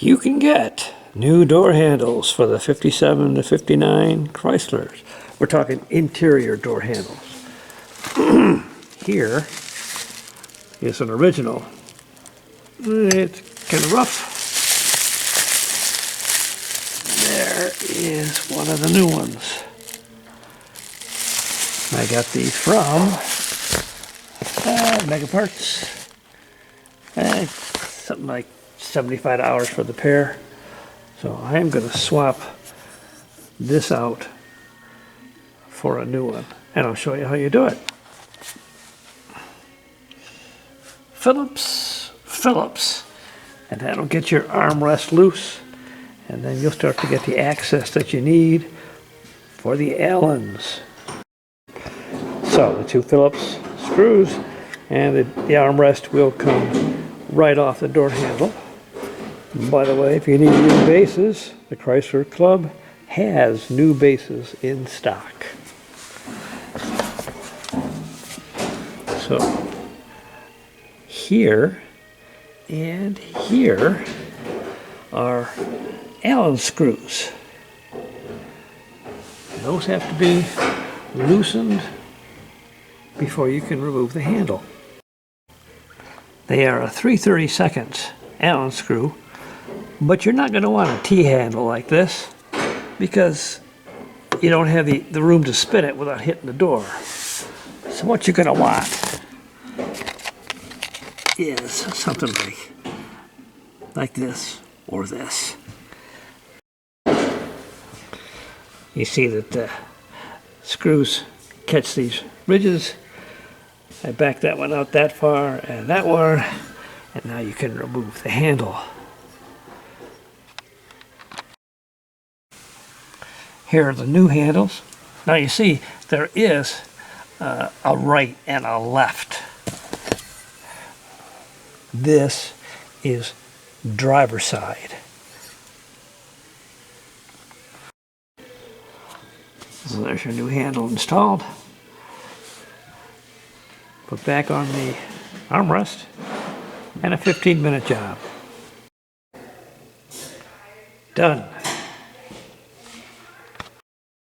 You can get new door handles for the 57 to 59 Chryslers. We're talking interior door handles. Here is an original. It's kind of rough. There is one of the new ones. I got these from Mega Parts. Something like $75 for the pair. So I am going to swap this out for a new one, and I'll show you how you do it. Phillips, and that'll get your armrest loose, and then you'll start to get the access that you need for the Allens. So the two Phillips screws and the armrest will come right off the door handle. By the way, if you need new bases, the Chrysler Club has new bases in stock. So here and here are Allen screws. Those have to be loosened before you can remove the handle. They are a 3/32 Allen screw, but you're not going to want a T-handle like this because you don't have the room to spin it without hitting the door. So what you're going to want is something like this or this. You see that the screws catch these ridges. I backed that one out that far and that one, and now you can remove the handle. Here are the new handles. Now you see there is a right and a left. This is driver's side. So there's your new handle installed. Put back on the armrest, and a 15-minute job. Done.